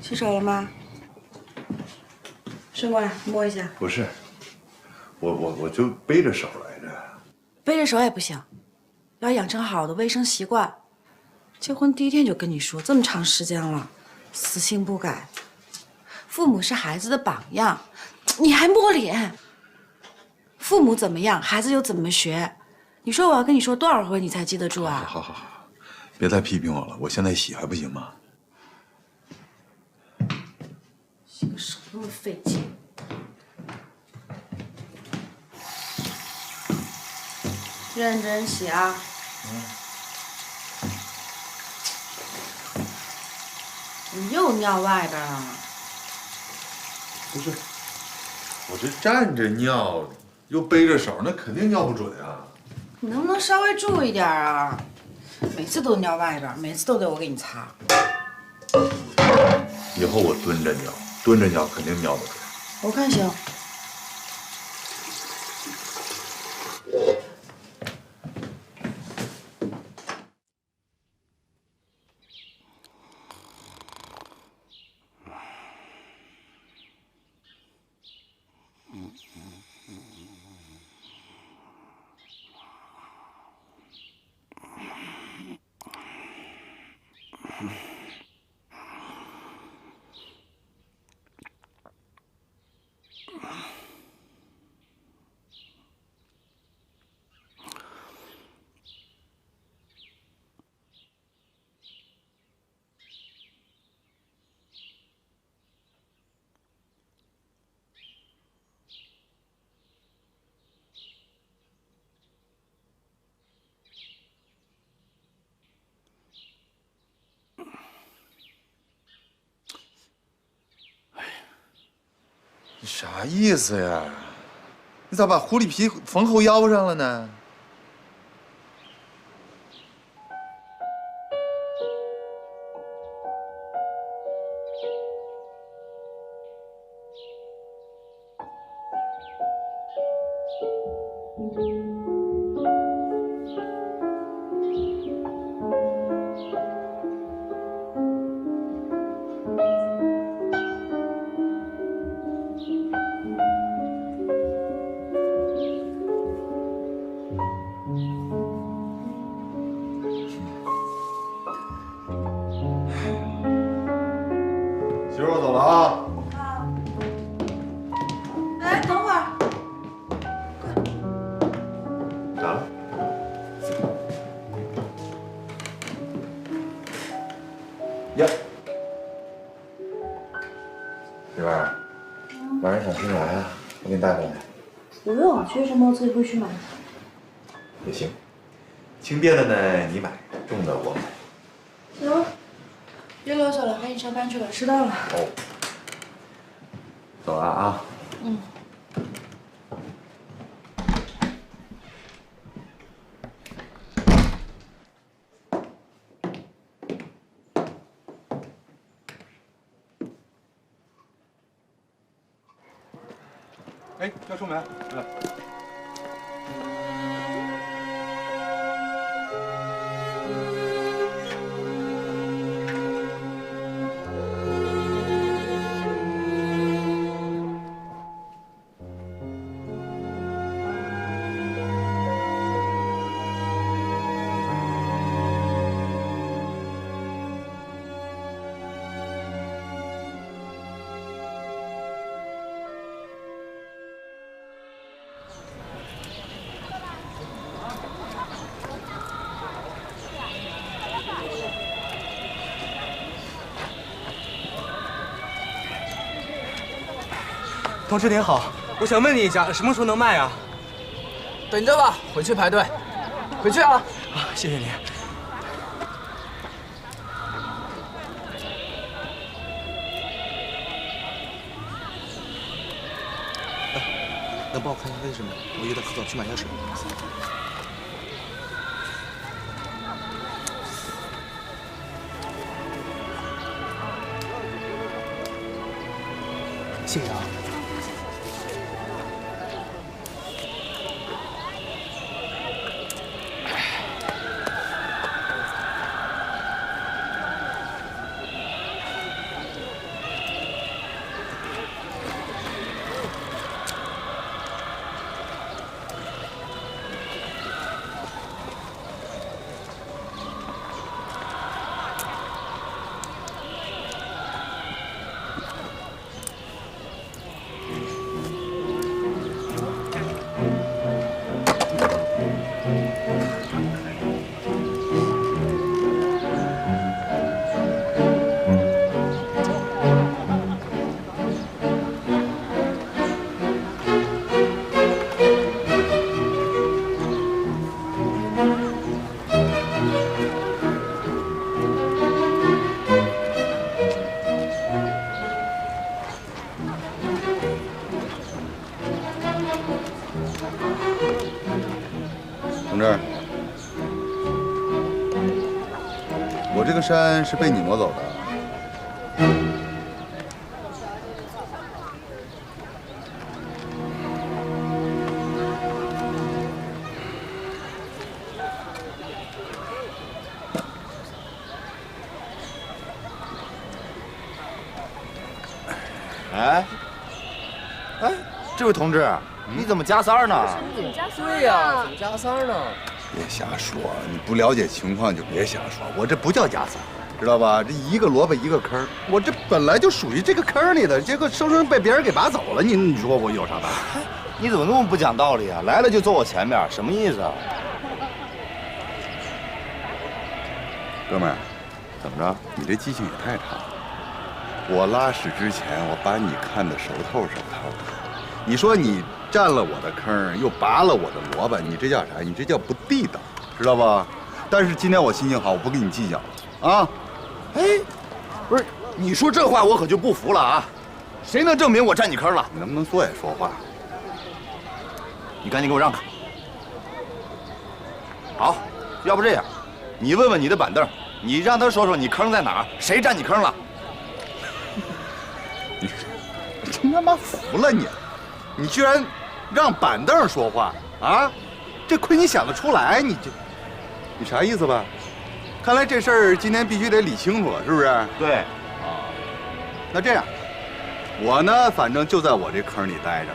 洗手了吗？伸过来摸一下。不是，我就背着手来着。背着手也不行，要养成好的卫生习惯。结婚第一天就跟你说，这么长时间了，死性不改。父母是孩子的榜样，你还摸脸。父母怎么样，孩子就怎么学。你说我要跟你说多少回，你才记得住啊？好，别再批评我了，我现在洗还不行吗？洗个手那么费劲。认真洗啊！你又尿外边了。不是，我这站着尿，又背着手，那肯定尿不准啊。你能不能稍微注意点啊？每次都尿外边，每次都得我给你擦。以后我蹲着尿，蹲着尿肯定尿得准。我看行。你啥意思呀？你咋把狐狸皮缝后腰上了呢？媳妇，我走了啊。好。哎，等会儿。咋了？呀，媳妇儿，晚上想吃啥呀？我给你带回来。不用，学什么我自己会去买。也行，轻便的呢你买，重的我买。行，别啰嗦了，赶紧上班去吧，迟到了。哦，走了啊。嗯。哎，要出门，来。同志您好，我想问你一下，什么时候能卖啊？等着吧，回去排队。回去啊！啊，谢谢您。能帮我看一下为什么？我有点渴，去买下水。谢谢啊。这个山是被你挪走的。哎，这位同志，你怎么加塞呢？对呀，怎么加塞呢？别瞎说，你不了解情况就别瞎说。我这不叫加塞，知道吧？这一个萝卜一个坑，我这本来就属于这个坑里的，结果生生被别人给拔走了。你说我有啥办法？你怎么那么不讲道理啊？来了就坐我前面，什么意思啊？哥们儿，怎么着？你这记性也太差了。我拉屎之前，我把你看得熟透熟透的。你说你占了我的坑，又拔了我的萝卜，你这叫啥？你这叫不地道，知道吧？但是今天我心情好，我不跟你计较了啊！哎，不是，你说这话我可就不服了啊！谁能证明我占你坑了？你能不能多点说话？你赶紧给我让开！好，要不这样，你问问你的板凳，你让他说说你坑在哪儿，谁占你坑了？我真他妈服了你！你居然让板凳说话啊！这亏你想得出来，你啥意思吧？看来这事儿今天必须得理清楚了，是不是？对。啊，那这样，我呢，反正就在我这坑里待着，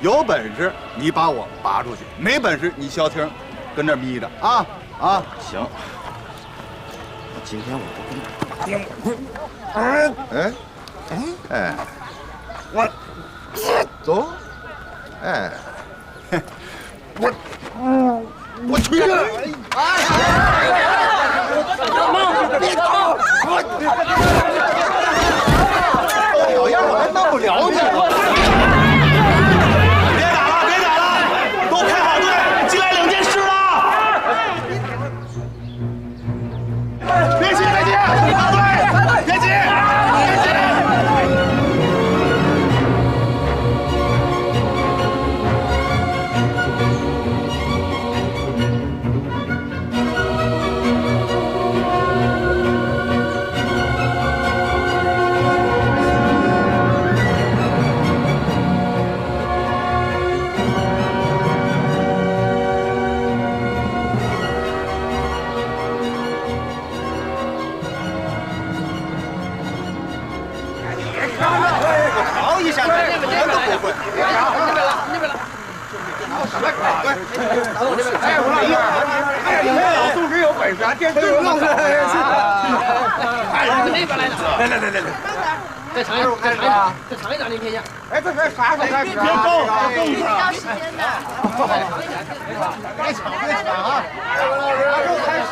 有本事你把我拔出去，没本事你消停，跟这儿眯着啊啊！行，今天我就跟你哎，我走，哎，我去了！小样我还弄不了你！别打了，别打了，都开好队，进来领进室了。别急，别急，好队，别急，别急。老宋真有本事啊，这真弄的。哎，那边来的。来，再尝一尝，再尝一尝，您听一下。哎，这啥时候开始啊？别动，别动啊！时间的。别抢啊！开始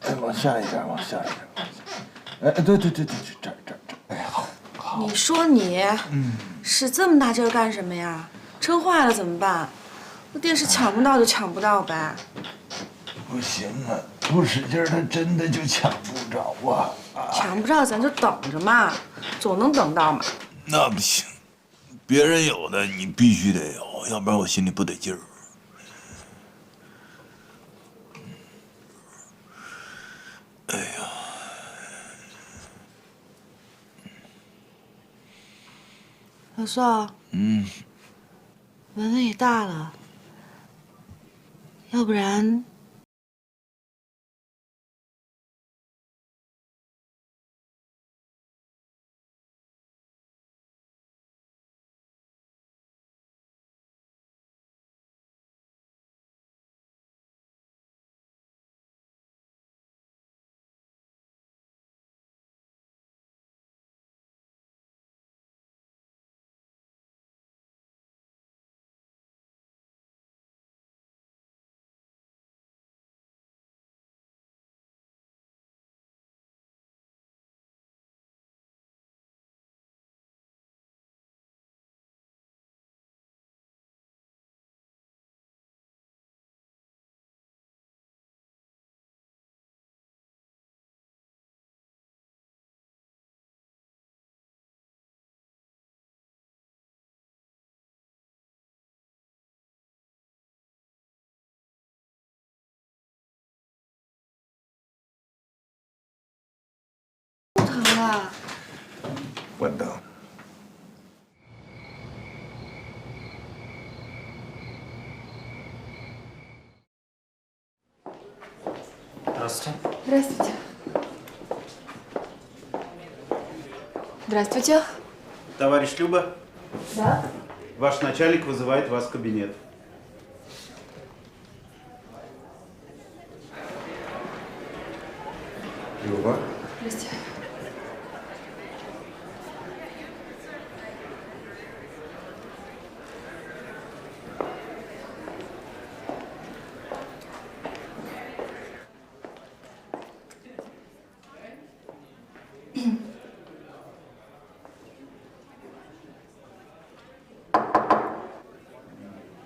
哎，往下一点，往下一点。哎，对，这儿。哎，好。你说你，使这么大劲儿干什么呀？撑坏了怎么办？那电视抢不到就抢不到呗。不行啊，不使劲儿，他真的就抢不着啊！抢不着咱就等着嘛，总能等到嘛。那不行，别人有的你必须得有，要不然我心里不得劲儿。哎呀，老宋，文文也大了，要不然啊。稳当。Здравствуйте. Здравствуйте. Здравствуйте. Товарищ Люба? Да? Ваш начальник вызывает вас в кабинет. Люба? Здравствуйте.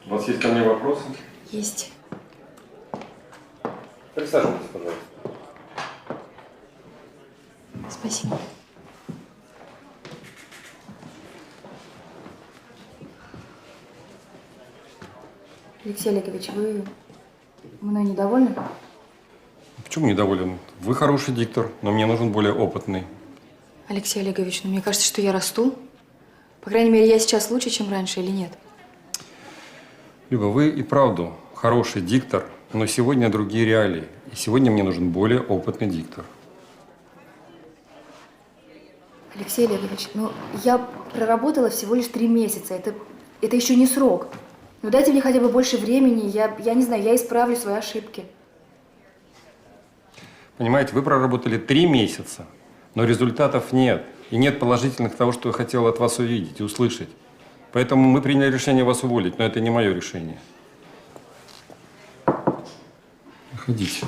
У вас есть ко мне вопросы? Есть. Присаживайтесь, пожалуйста. Спасибо. Алексей Олегович, вы мной недовольны? Почему недоволен? Вы хороший диктор, но мне нужен более опытный. Алексей Олегович, ну мне кажется, что я расту. По крайней мере, я сейчас лучше, чем раньше, или нет? Люба, вы и правду хороший диктор, но сегодня другие реалии. И сегодня мне нужен более опытный диктор. Алексей Олегович, ну я проработала всего лишь 3 месяца. Это еще не срок. Ну дайте мне хотя бы больше времени. Я не знаю, я исправлю свои ошибки. Понимаете, вы проработали 3 месяца, но результатов нет. И нет положительных того, что я хотел от вас увидеть и услышать. Поэтому мы приняли решение вас уволить, но это не мое решение. Выходите.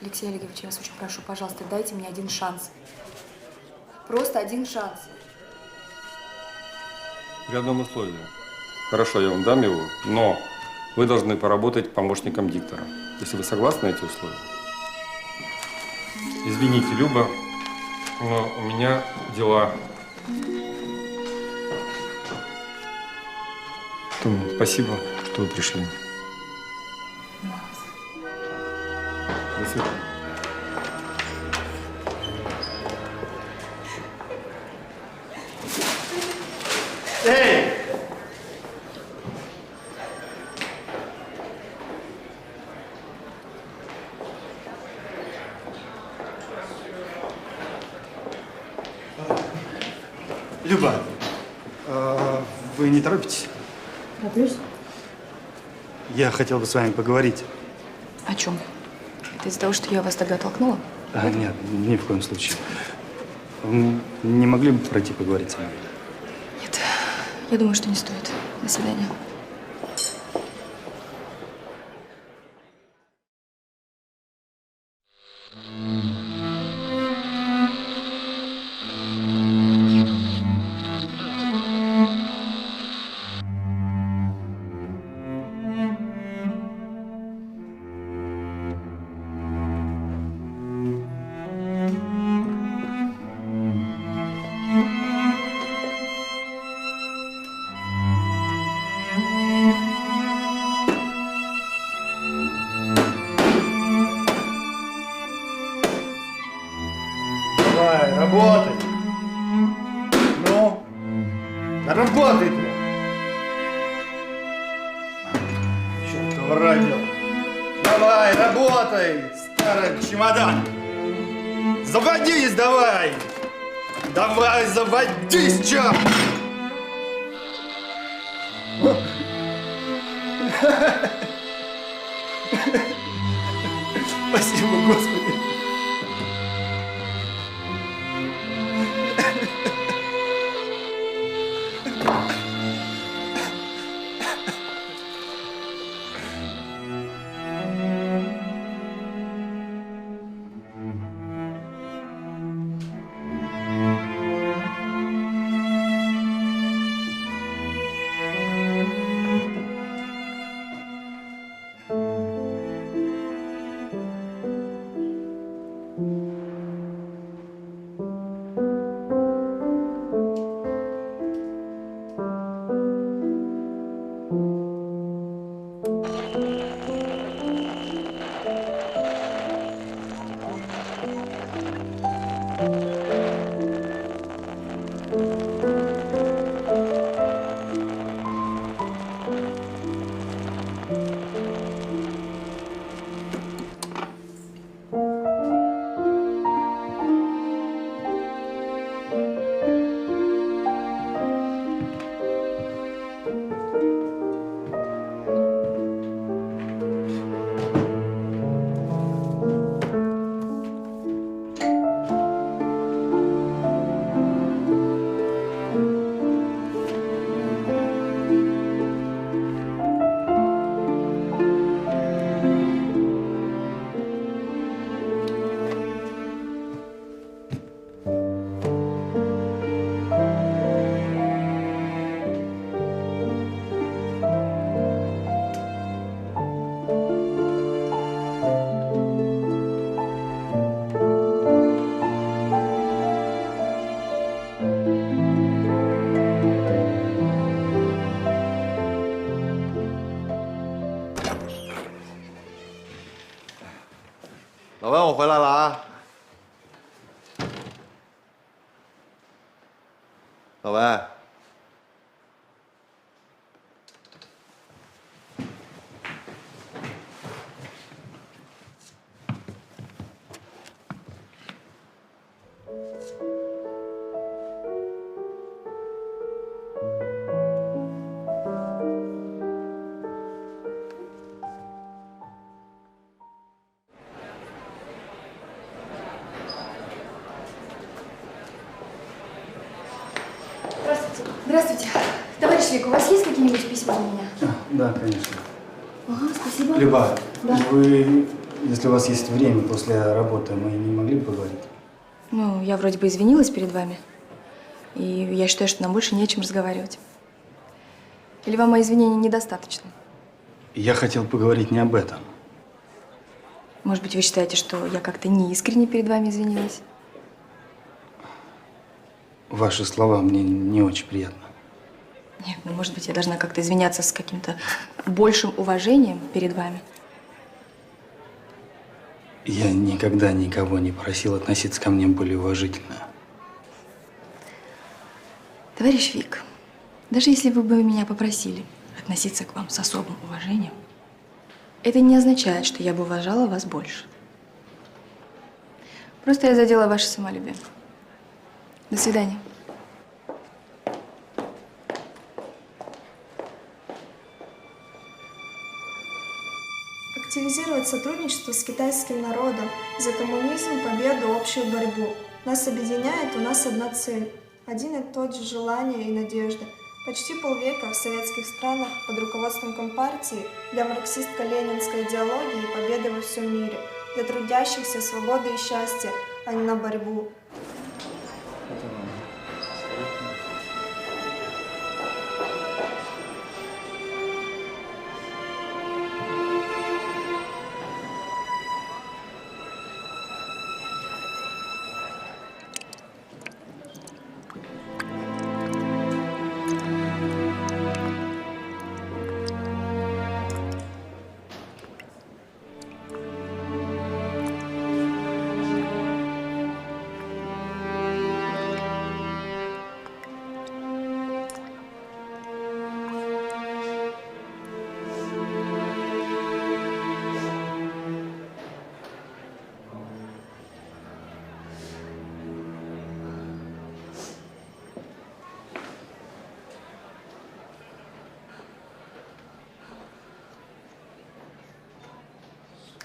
Алексей Олегович, я вас очень прошу, пожалуйста, дайте мне один шанс. Просто один шанс. При одном условии. Хорошо, я вам дам его, но вы должны поработать помощником диктора. Если вы согласны на эти условия. Извините, Люба, но у меня дела. Спасибо, что вы пришли. До свидания. Эй! Люба, вы не торопитесь? Тороплюсь? Я хотел бы с вами поговорить. О чем? Это из-за того, что я вас тогда толкнула? Нет, ни в коем случае. Вы не могли бы пройти поговорить со мной? Нет, я думаю, что не стоит. До свидания. Давай, работай. Ну, да работай ты. Чёртово радио. Давай, работай, старый чемодан. Заводись давай. Давай, заводись, чёрт. Спасибо, Господи. Здравствуйте. Товарищ Вик, у вас есть какие-нибудь письма для меня? Да, конечно. Ага, спасибо. Люба, Да. вы, если у вас есть время после работы, мы не могли бы поговорить? Ну, я вроде бы извинилась перед вами. И я считаю, что нам больше не о чем разговаривать. Или вам мои извинения недостаточно? Я хотел поговорить не об этом. Может быть, вы считаете, что я как-то неискренне перед вами извинилась? Ваши слова мне не очень приятны. Нет, ну, может быть, я должна как-то извиняться с каким-то большим уважением перед вами. Я никогда никого не просил относиться ко мне более уважительно. Товарищ Вик, даже если вы бы меня попросили относиться к вам с особым уважением, это не означает, что я бы уважала вас больше. Просто я задела ваше самолюбие. До свидания. Активизировать сотрудничество с китайским народом за коммунизм, победу, общую борьбу. Нас объединяет, у нас одна цель. Один и тот же желание и надежда. Почти полвека в советских странах под руководством Компартии для марксистско-ленинской идеологии победы во всем мире. Для трудящихся свободы и счастья, а не на борьбу.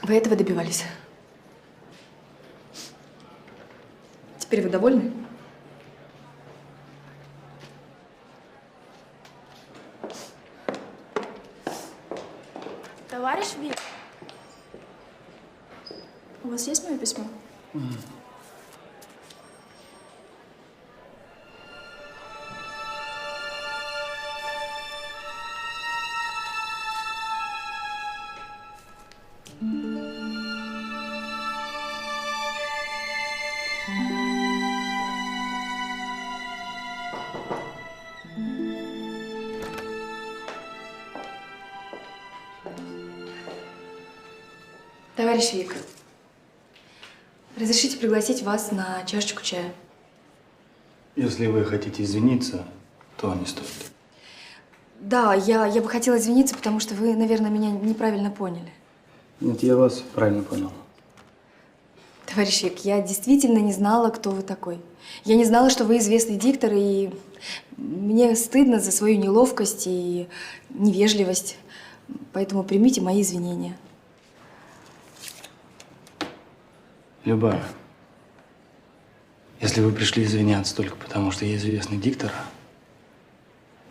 Вы этого добивались? Теперь вы довольны? Товарищ Вик, у вас есть мое письмо? Товарищ Вик, разрешите пригласить вас на чашечку чая? Если вы хотите извиниться, то не стоит. Да, я бы хотела извиниться, потому что вы, наверное, меня неправильно поняли. Нет, я вас правильно понял. Товарищ Вик, я действительно не знала, кто вы такой. Я не знала, что вы известный диктор, и мне стыдно за свою неловкость и невежливость. Поэтому примите мои извинения. Люба, если вы пришли извиняться только потому, что я известный диктор,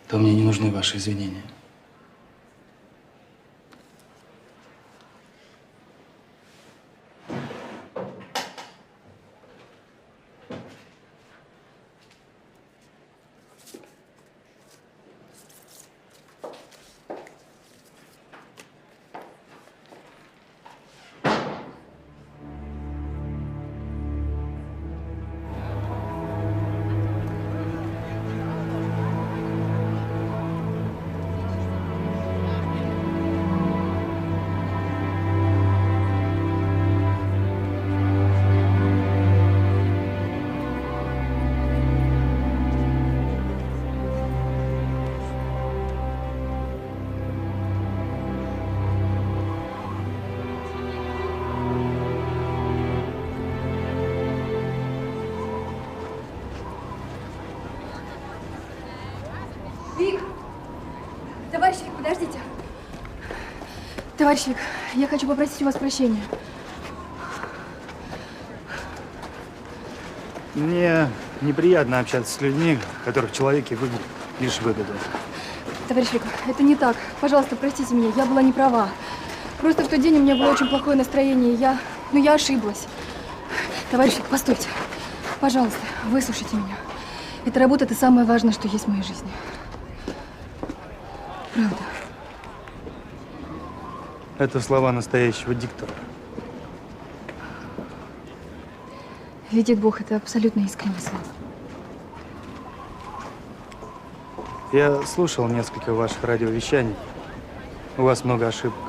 то мне не нужны ваши извинения. Товарищ Вик, подождите. Товарищ Вик, я хочу попросить у вас прощения. Мне неприятно общаться с людьми, которых человеки лишь выгоду. Товарищ Виков, это не так. Пожалуйста, простите меня, я была не права. Просто в тот день у меня было очень плохое настроение, я ошиблась. Товарищ Виков, постойте. Пожалуйста, выслушайте меня. Эта работа – это самое важное, что есть в моей жизни. Правда. Это слова настоящего диктора. Видит Бог, это абсолютно искренние слова. Я слушал несколько ваших радиовещаний. У вас много ошибок.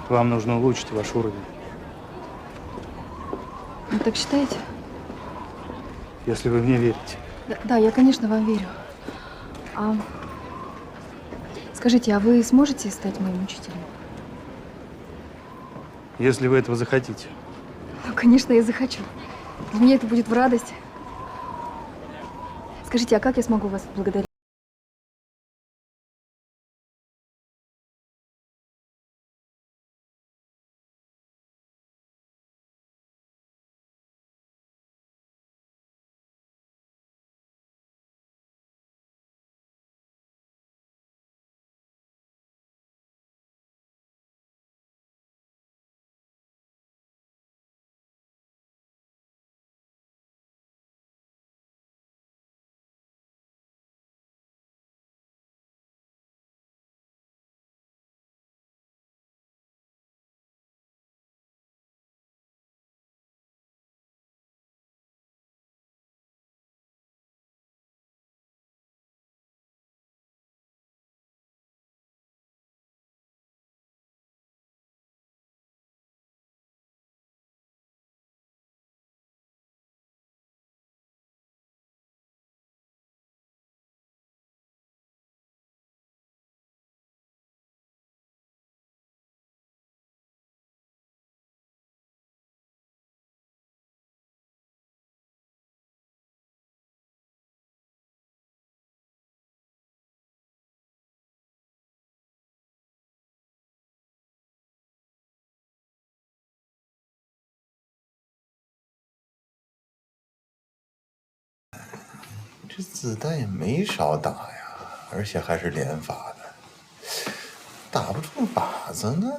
Вам нужно улучшить ваш уровень. Вы так считаете? Если вы мне верите. Да, я, конечно, вам верю. Скажите, а вы сможете стать моим учителем? Если вы этого захотите. Ну, конечно, я захочу. Для меня это будет в радость. Скажите, а как я смогу вас благодарить?这子弹也没少打呀，而且还是连发的，打不中靶子呢。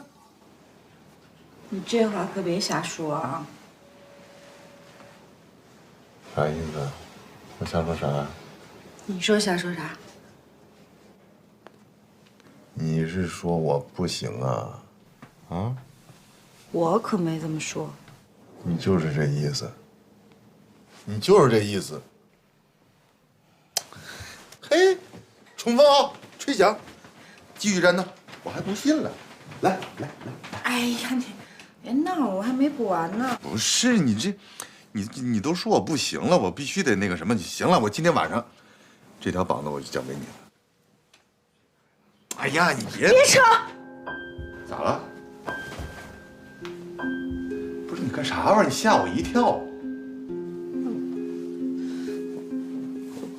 你这话可别瞎说啊！啥意思？我瞎说啥？你说瞎说啥？你是说我不行啊？啊？我可没这么说。你就是这意思。你就是这意思。嘿，冲锋号，吹响，继续战斗。我还不信了，来来来。哎呀，你别闹，我还没补完呢。不是你这，你都说我不行了，我必须得那个什么。行了，我今天晚上这条膀子我就交给你了。哎呀，你别扯！咋了？不是你干啥玩意儿？你吓我一跳。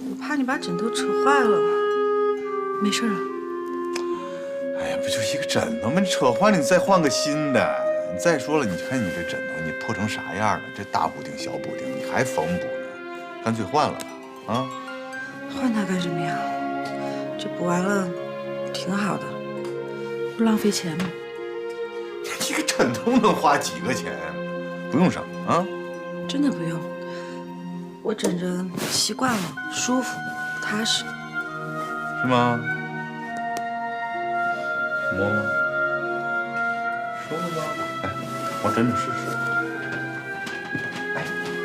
我怕你把枕头扯坏了。没事了。哎呀，不就一个枕头吗？你扯坏了，你再换个新的。你再说了，你看你这枕头，你破成啥样了？这大补丁、小补丁，你还缝补呢？干脆换了吧，啊？换它干什么呀？这补完了挺好的，不浪费钱吗？一个枕头能花几个钱？不用省啊！真的不用，我枕着习惯了，舒服，踏实。是吗？摸摸，舒服吗？哎，我枕着试试。哎，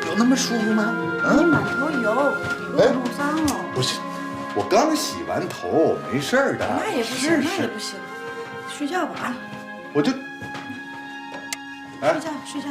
有那么舒服吗？啊？你满头油，你给我弄脏了。不是，我刚洗完头，没事儿的。那也不行，那也不行。睡觉吧。我就。睡觉，睡觉。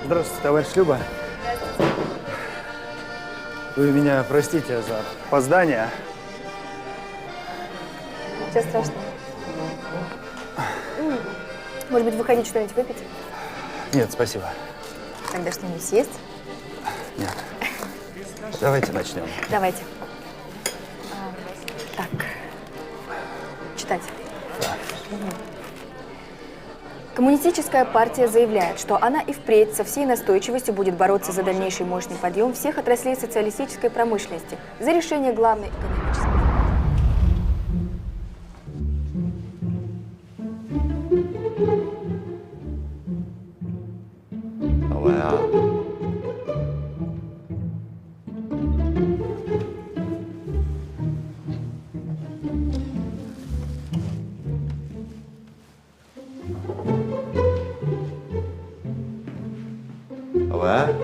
Здравствуйте, товарищ Люба. Вы меня простите за опоздание. Ничего страшного. Может быть, вы хотите что-нибудь выпить? Нет, спасибо. Тогда что-нибудь съесть? Нет. Давайте начнем. Давайте. Так. Читать. Угу. Коммунистическая партия заявляет, что она и впредь со всей настойчивостью будет бороться за дальнейший мощный подъем всех отраслей социалистической промышленности, за решение главной экономической.老文啊，老文，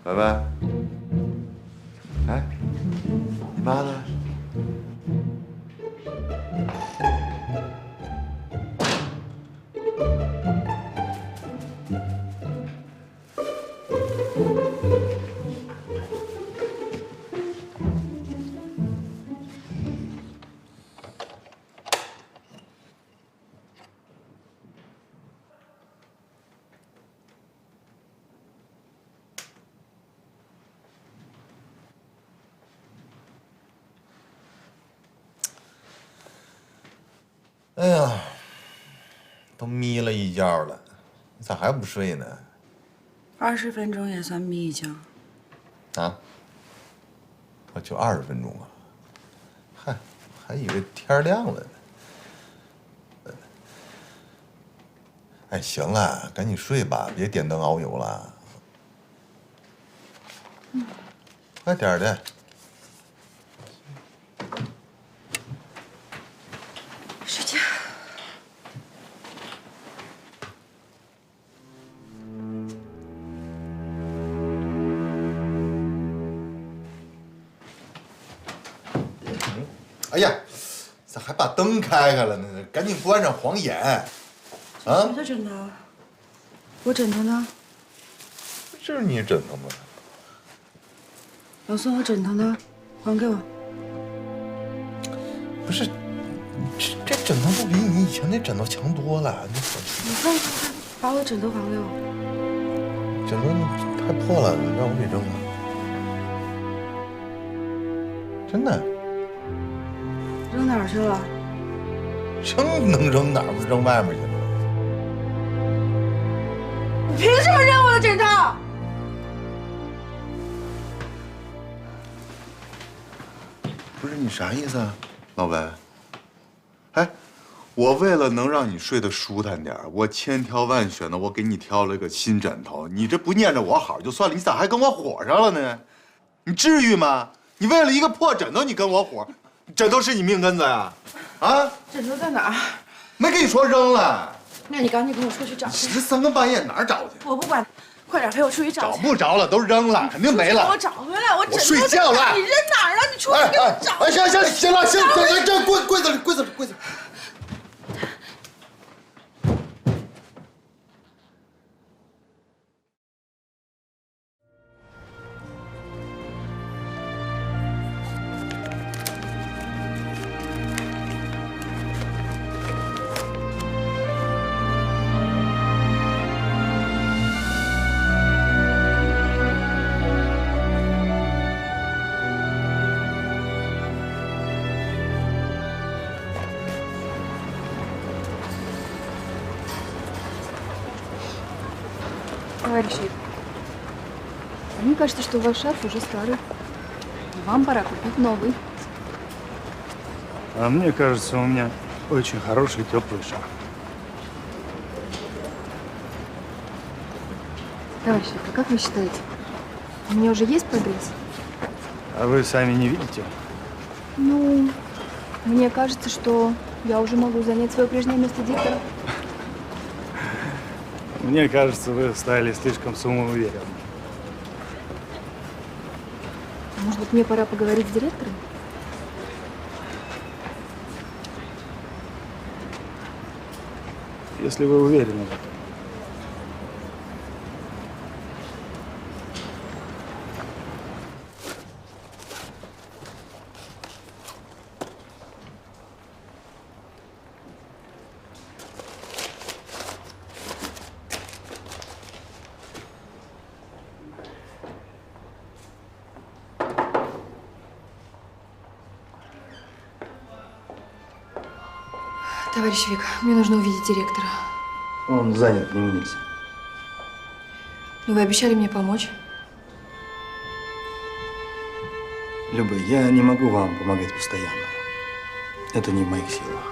文文，哎，你妈呢？哎呀，都眯了一觉了，你咋还不睡呢？20分钟也算眯一觉。啊？我就20分钟啊？嗨，还以为天亮了呢。哎，行了，赶紧睡吧，别点灯熬油了。快点的。睡觉。哎呀，咋还把灯开了呢？赶紧关上，晃眼。啊？谁的枕头？我枕头呢？这是你枕头吗？老宋，我枕头呢？还给我。不是，这枕头不比你以前那枕头强多了？你看，把我枕头还给我。枕头太破了，让我给扔了。真的。扔哪儿去了？扔能扔哪儿？不扔外面去了？你凭什么扔我的枕头？不是你啥意思啊，老文？哎，我为了能让你睡得舒坦点，我千挑万选的，我给你挑了个新枕头。你这不念着我好就算了，你咋还跟我火上了呢？你至于吗？你为了一个破枕头，你跟我火？枕头是你命根子呀？啊？枕头在哪儿？没跟你说扔了。那你赶紧跟我出去找去。这3更半夜哪儿找去？我不管，快点陪我出去找去。找不着了，都扔了，肯定没了。我找回来，我枕头睡觉了。你扔哪儿了？你出去给我找。哎，行了，这柜子里。Товарищ Ик, мне кажется, что ваш шарф уже старый. Вам пора купить новый. А мне кажется, у меня очень хороший теплый шарф. Товарищ Ик, а как вы считаете, у меня уже есть прогресс? А вы сами не видите? Ну, мне кажется, что я уже могу занять свое прежнее место диктора. Мне кажется, вы стали слишком самоуверенным. Может быть, мне пора поговорить с директором? Если вы уверены в этом. Товарищ Вик, мне нужно увидеть директора. Он занят, к нему нельзя. Но вы обещали мне помочь. Люба, я не могу вам помогать постоянно. Это не в моих силах.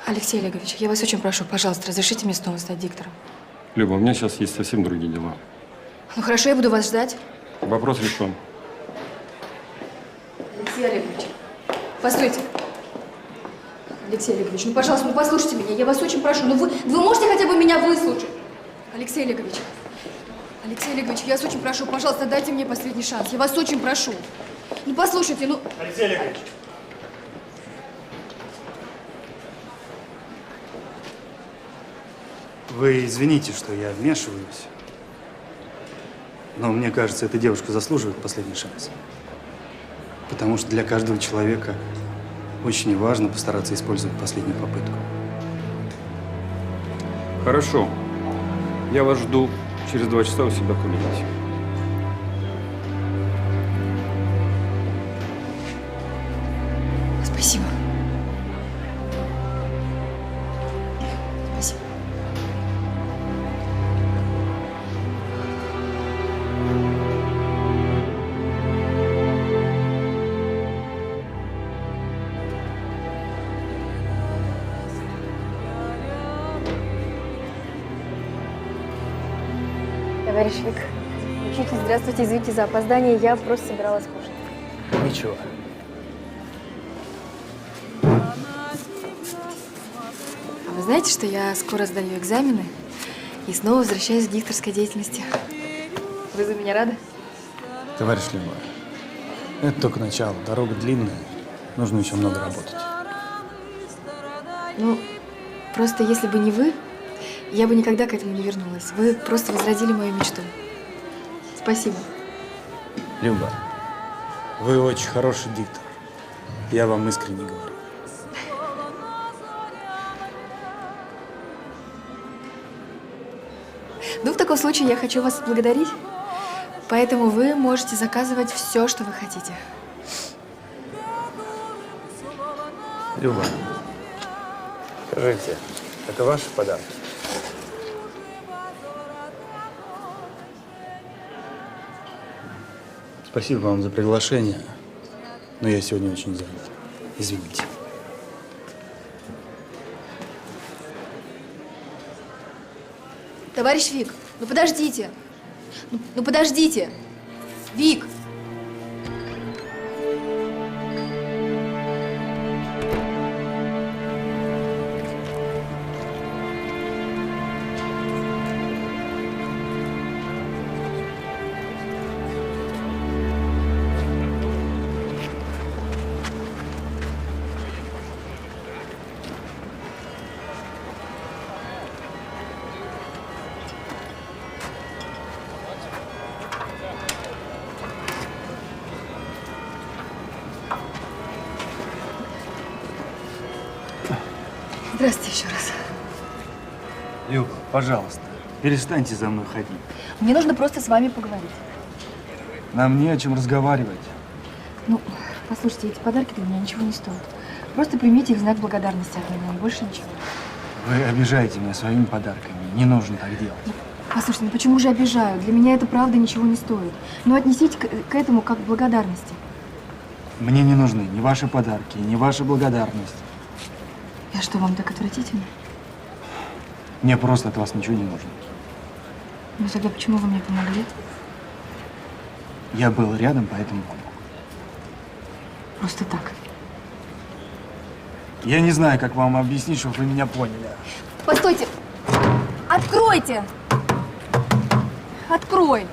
Алексей Олегович, я вас очень прошу, пожалуйста, разрешите мне снова стать диктором. Люба, у меня сейчас есть совсем другие дела. Ну хорошо, я буду вас ждать. Вопрос решен. Алексей Олегович, постойте. Алексей Олегович, ну пожалуйста, ну послушайте меня, я вас очень прошу. Ну вы можете хотя бы меня выслушать? Алексей Олегович, я вас очень прошу, пожалуйста, дайте мне последний шанс. Я вас очень прошу. Ну послушайте, ну… Алексей Олегович. Вы извините, что я вмешиваюсь, но мне кажется, эта девушка заслуживает последний шанс. Потому что для каждого человека очень важно постараться использовать последнюю попытку. Хорошо. Я вас жду через 2 часа у себя в кабинете. Спасибо. Спасибо. Товарищ Вик, учитель, здравствуйте, извините за опоздание, я просто собиралась кушать. Ничего. А вы знаете, что я скоро сдаю экзамены и снова возвращаюсь к дикторской деятельности? Вы за меня рады? Товарищ Люба, это только начало. Дорога длинная, нужно еще много работать. Ну, просто если бы не вы, я бы никогда к этому не вернулась. Вы просто возродили мою мечту. Спасибо. Люба, вы очень хороший диктор. Я вам искренне говорю. Ну, в таком случае я хочу вас отблагодарить. Поэтому вы можете заказывать все, что вы хотите. Люба, скажите, это ваш подарок? Спасибо вам за приглашение, но я сегодня очень занят. Извините. Товарищ Вик, ну подождите. Ну подождите. Вик! Здравствуйте еще раз. Люба, пожалуйста, перестаньте за мной ходить. Мне нужно просто с вами поговорить. Нам не о чем разговаривать. Ну, послушайте, эти подарки для меня ничего не стоят. Просто примите их в знак благодарности от меня, и больше ничего. Вы обижаете меня своими подарками. Не нужно так делать. Послушайте, ну почему же обижаю? Для меня это правда ничего не стоит. Но отнесите к этому как к благодарности. Мне не нужны ни ваши подарки, ни ваша благодарность. Я что, вам так отвратительно? Мне просто от вас ничего не нужно. Ну тогда почему вы мне помогли? Я был рядом, поэтому помог. Просто так. Я не знаю, как вам объяснить, чтобы вы меня поняли. Постойте! Откройте! Открой!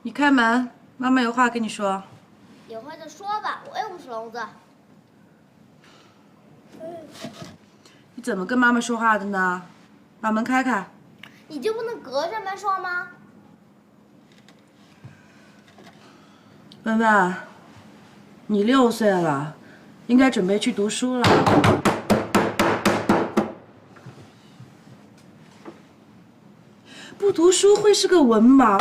你开门，妈妈有话跟你说。有话就说吧，我又不是聋子。你怎么跟妈妈说话的呢？把门开开。你就不能隔着门说吗？文文，你6岁了，应该准备去读书了。不读书会是个文盲。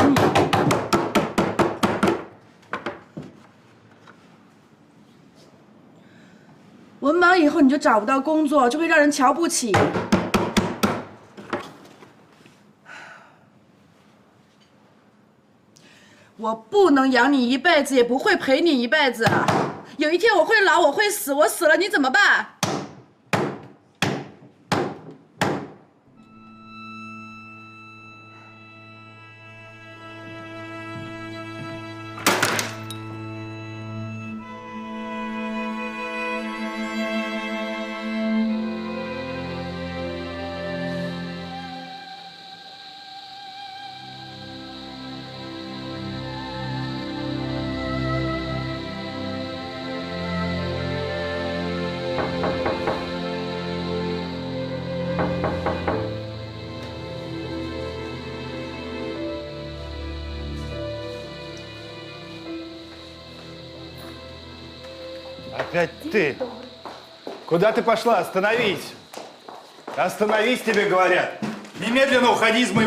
文盲以后你就找不到工作，就会让人瞧不起。我不能养你一辈子，也不会陪你一辈子。有一天我会老，我会死，我死了你怎么办？Опять ты? Куда ты пошла? Остановись! Остановись, тебе говорят! Немедленно уходи из моего